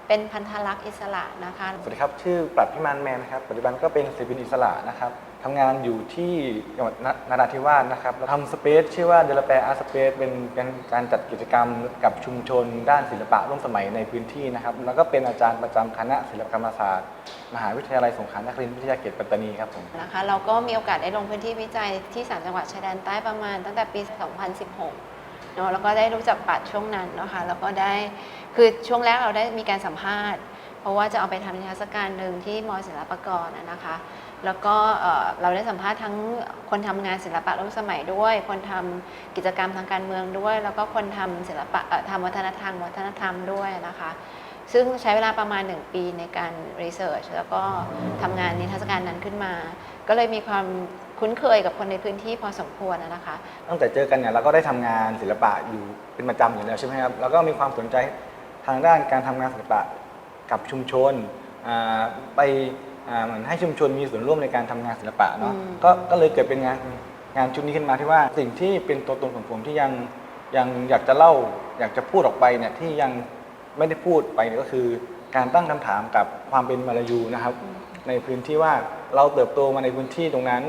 เป็นพันธลักษณ์อิสระนะคะสวัสดีครับชื่อปรัชญ์พิมานแมนนะครับปัจจุบันก็เป็นศิลปินอิสระนะครับทำงานอยู่ที่จังหวัดนราธิวาสนะครับเราทำสเปซชื่อว่าเดลแปร์อาร์ตสเปซเป็นการจัดกิจกรรมกับชุมชนด้านศิลปะร่วมสมัยในพื้นที่นะครับแล้วก็เป็นอาจารย์ประจำคณะศิลปกรรมศาสตร์มหาวิทยาลัยสงขลานครินทร์วิทยาเขตปัตตานีครับผมนะคะเราก็มีโอกาสได้ลงพื้นที่วิจัยที่3จังหวัดชายแดนใต้ประมาณตั้งแต่ปี 2016เนาะแล้วก็ได้รู้จักปัดช่วงนั้นนะคะแล้วก็ได้คือช่วงแรกเราได้มีการสัมภาษณ์เพราะว่าจะเอาไปทำนิทรรศการหนึ่งที่ม.ศิลปากรนะคะแล้วก็เราได้สัมภาษณ์ทั้งคนทำงานศิลปะร่วมสมัยด้วยคนทำกิจกรรมทางการเมืองด้วยแล้วก็คนทำศิลปะทำวัฒนธรรมด้วยนะคะซึ่งใช้เวลาประมาณ1ปีในการรีเสิร์ชแล้วก็ทำงานนิทรรศการนั้นขึ้นมาก็เลยมีความคุ้นเคยกับคนในพื้นที่พอสมควรนะคะตั้งแต่เจอกันเนี่ยเราก็ได้ทำงานศิลปะอยู่เป็นประจำอยู่แล้วใช่ไหมครับแล้วก็มีความสนใจทางด้านการทำงานศิลปะกับชุมชนไปเหมือนให้ชุมชนมีส่วนร่วมในการทำงานศิลปะเนาะก็เลยเกิดเป็นงานชุดนี้ขึ้นมาที่ว่าสิ่งที่เป็นตัวตนของผมที่ยังอยากจะเล่าอยากจะพูดออกไปเนี่ยที่ยังไม่ได้พูดไปก็คือการตั้งคำถามกับความเป็นมลายูนะครับในพื้นที่ว่าเราเติบโตมาในพื้นที่ตรงนั้น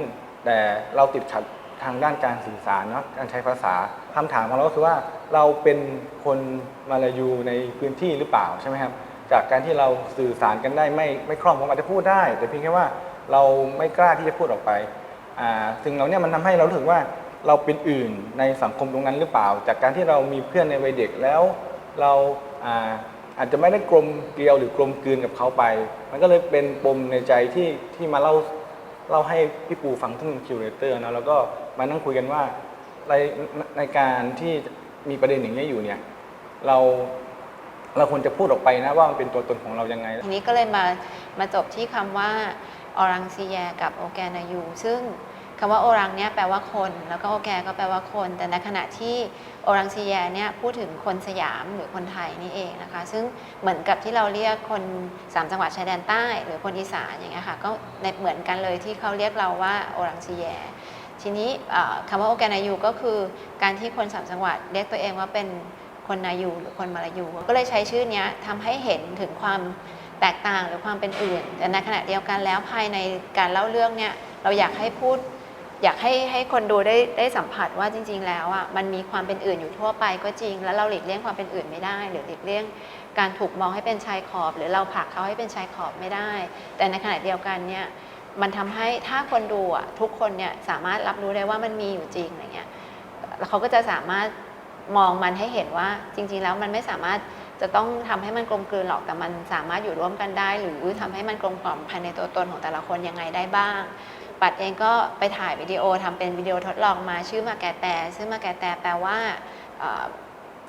แต่เราติดขัดทางด้านการสื่อสารเนาะการใช้ภาษาคำถามของเราก็คือว่าเราเป็นคนมลายูในพื้นที่หรือเปล่าใช่ไหมครับจากการที่เราสื่อสารกันได้ไม่คล่องผมอาจจะพูดได้แต่เพียงแค่ว่าเราไม่กล้าที่จะพูดออกไปสิ่งเหล่านี้มันทำให้เราถึงว่าเราเป็นอื่นในสังคมตรงนั้นหรือเปล่าจากการที่เรามีเพื่อนในวัยเด็กแล้วเราอาจจะไม่ได้กลมเกลียวหรือกลมกลืนกับเขาไปมันก็เลยเป็นปมในใจที่มาเล่าให้พี่ปูฟังที่เป็นคิวเรเตอร์นะแล้วก็มานั่งคุยกันว่าในการที่มีประเด็นอย่างนี้อยู่เนี่ยเราควรจะพูดออกไปนะว่ามันเป็นตัวตนของเรายังไงทีนี้ก็เลยมาจบที่คำว่าออรังซีแยกับโอแกนายูซึ่งคำว่าโอรังเนี่ยแปลว่าคนแล้วก็โอแกก็แปลว่าคนแต่ในขณะที่โอรังซีแยเนี่ยพูดถึงคนสยามหรือคนไทยนี่เองนะคะซึ่งเหมือนกับที่เราเรียกคน3จังหวัดชายแดนใต้หรือคนอีสานอย่างเงี้ยค่ะก็เหมือนกันเลยที่เขาเรียกเราว่าโอรังซีแยทีนี้คำว่าโอแกนายูก็คือการที่คน3จังหวัดเรียกตัวเองว่าเป็นคนนายูหรือคนมาลายูก็เลยใช้ชื่อนี้ทำให้เห็นถึงความแตกต่างหรือความเป็นอื่นแต่ในขณะเดียวกันแล้วภายในการเล่าเรื่องเนี่ยเราอยากให้คนดูได้สัมผัสว่าจริงๆแล้วอ่ะมันมีความเป็นอื่นอยู่ทั่วไปก็จริงแล้วเราหลีกเลี่ยงความเป็นอื่นไม่ได้หรือหลีกเลี่ยงการถูกมองให้เป็นชายขอบหรือเราผลักเขาให้เป็นชายขอบไม่ได้แต่ในขณะเดียวกันเนี่ยมันทำให้ถ้าคนดูอ่ะทุกคนเนี่ยสามารถรับรู้ได้ว่ามันมีอยู่จริงอะไรเงี้ยแล้วเขาก็จะสามารถมองมันให้เห็นว่าจริงๆแล้วมันไม่สามารถจะต้องทำให้มันกลมกลืนหรอกแต่มันสามารถอยู่ร่วมกันได้หรือทำให้มันกลมกล่อมภายในตัวตนของแต่ละคนยังไงได้บ้างปัดเองก็ไปถ่ายวิดีโอทำเป็นวิดีโอทดลองมาชื่อมาแกแต่ซึ่งมาแกแต่แปลว่า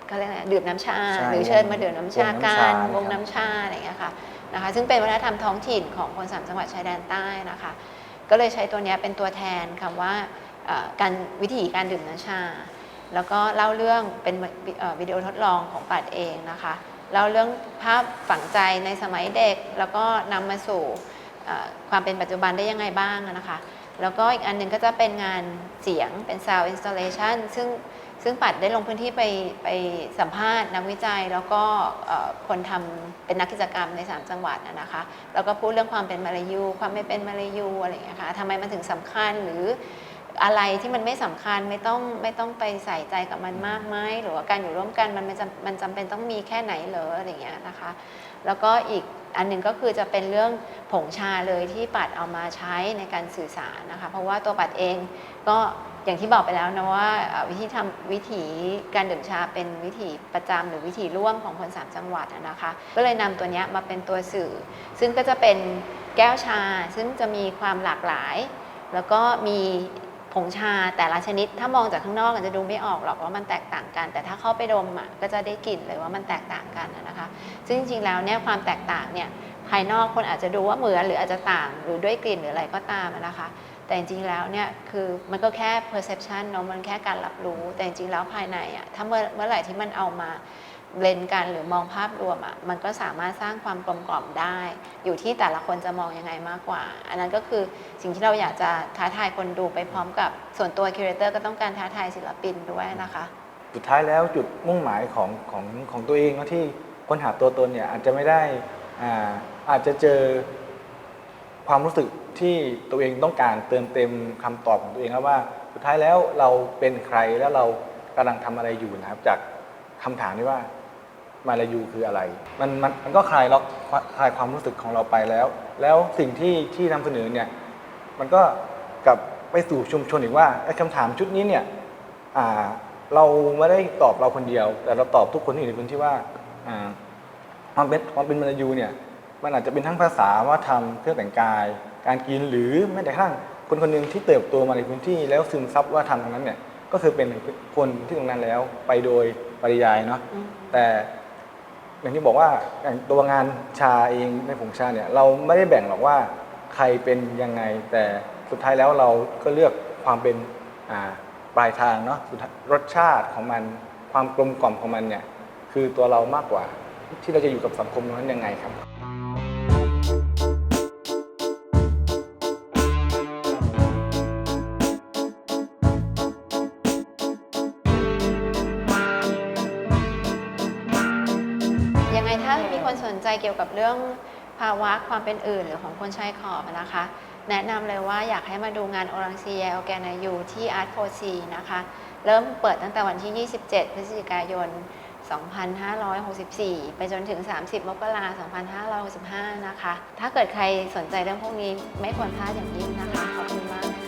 เขาเรียกอะไรดื่มน้ำชาหรือเชิญมาดื่มน้ำชากันวงน้ำชาอะไรอย่างเงี้ยค่ะนะคะซึ่งเป็นวัฒนธรรมท้องถิ่นของคน3จังหวัดชายแดนใต้นะคะก็เลยใช้ตัวนี้เป็นตัวแทนคำว่าการวิธีการดื่มน้ำชาแล้วก็เล่าเรื่องเป็นวิดีโอทดลองของปัดเองนะคะเล่าเรื่องภาพฝังใจในสมัยเด็กแล้วก็นำมาสู่ความเป็นปัจจุบันได้ยังไงบ้างนะคะแล้วก็อีกอันหนึ่งก็จะเป็นงานเสียงเป็น sound installation ซึ่งปัดได้ลงพื้นที่ไปสัมภาษณ์นักวิจัยแล้วก็คนทำเป็นนักกิจกรรมใน3จังหวัดนะคะแล้วก็พูดเรื่องความเป็นมลายูความไม่เป็นมลายูอะไรอย่างเงี้ยค่ะทำไมมันถึงสำคัญหรืออะไรที่มันไม่สำคัญไม่ต้องไปใส่ใจกับมันมากไหมหรือว่าการอยู่ร่วมกันมันจำเป็นต้องมีแค่ไหนเหรออะไรอย่างเงี้ยนะคะแล้วก็อีกอันหนึ่งก็คือจะเป็นเรื่องผงชาเลยที่ปัดเอามาใช้ในการสื่อสารนะคะเพราะว่าตัวปัดเองก็อย่างที่บอกไปแล้วนะว่าวิธีการดื่มชาเป็นวิธีประจำหรือวิธีร่วมของคน3จังหวัดนะคะก็เลยนำตัวนี้มาเป็นตัวสื่อซึ่งก็จะเป็นแก้วชาซึ่งจะมีความหลากหลายแล้วก็มีผงชาแต่ละชนิดถ้ามองจากข้างนอกอาจจะดูไม่ออกหรอกว่ามันแตกต่างกันแต่ถ้าเข้าไปดมก็จะได้กลิ่นเลยว่ามันแตกต่างกันนะคะซึ่งจริงๆแล้วเนี่ยความแตกต่างเนี่ยภายนอกคนอาจจะดูว่าเหมือนหรืออาจจะต่างหรือด้วยกลิ่นหรืออะไรก็ตามนะคะแต่จริงๆแล้วเนี่ยคือมันก็แค่ perception เนาะมันแค่การรับรู้แต่จริงๆแล้วภายในถ้าเมื่อไหร่ที่มันเอามา เบลนกันหรือมองภาพรวมอ่ะมันก็สามารถสร้างความกลมกล่อมได้ อยู่ที่แต่ละคนจะมองยังไงมากกว่า อันนั้นก็คือสิ่งที่เราอยากจะท้าทายคนดูไปพร้อมกับส่วนตัวคิวเรเตอร์ก็ต้องการท้าทายศิลปินด้วยนะคะ สุดท้ายแล้วจุดมุ่งหมายของตัวเองที่ค้นหาตัวตนเนี่ยอาจจะไม่ได้อาจจะเจอความรู้สึกที่ตัวเองต้องการเติมเต็มคำตอบของตัวเองครับว่าสุดท้ายแล้วเราเป็นใครแล้วเรากำลังทำอะไรอยู่นะครับจากคำถามที่ว่ามาลายูคืออะไรมันก็คลายความรู้สึกของเราไปแล้วสิ่งที่นำเสนอเนี่ยมันก็กลับไปสู่ชุมชนอีกว่าคำถามชุดนี้เนี่ยเราไม่ได้ตอบเราคนเดียวแต่เราตอบทุกคนที่อยู่ในพื้นที่ว่าความเป็นมาลายูเนี่ยมันอาจจะเป็นทั้งภาษาวัฒนธรรมเครื่องแต่งกายการกินหรือแม้แต่กระทั่งคนคนหนึ่งที่เติบโตมาในพื้นที่แล้วซึมซับวัฒนธรรมตรงนั้นเนี่ยก็คือเป็นคนที่ตรงนั้นแล้วไปโดยปริยายเนาะแต่อย่างที่บอกว่าอย่างตัวงานชาเองในผงชาเนี่ยเราไม่ได้แบ่งหรอกว่าใครเป็นยังไงแต่สุดท้ายแล้วเราก็เลือกความเป็นปลายทางเนาะรสชาติของมันความกลมกล่อมของมันเนี่ยคือตัวเรามากกว่าที่เราจะอยู่กับสังคมนั้นยังไงครับยังไงถ้ามีคนสนใจเกี่ยวกับเรื่องภาวะความเป็นอื่นหรือของคนชายขอบนะคะ แนะนำเลยว่าอยากให้มาดูงานโอรังซีแยออร์แกนายูที่อาร์ตโฟซีนะคะเริ่มเปิดตั้งแต่วันที่ 27 พฤศจิกายน 2564 ไปจนถึง 30 มกราคม 2565 นะคะ ถ้าเกิดใครสนใจเรื่องพวกนี้ไม่ควรพลาดอย่างยิ่งนะคะ ขอบคุณมากนะคะ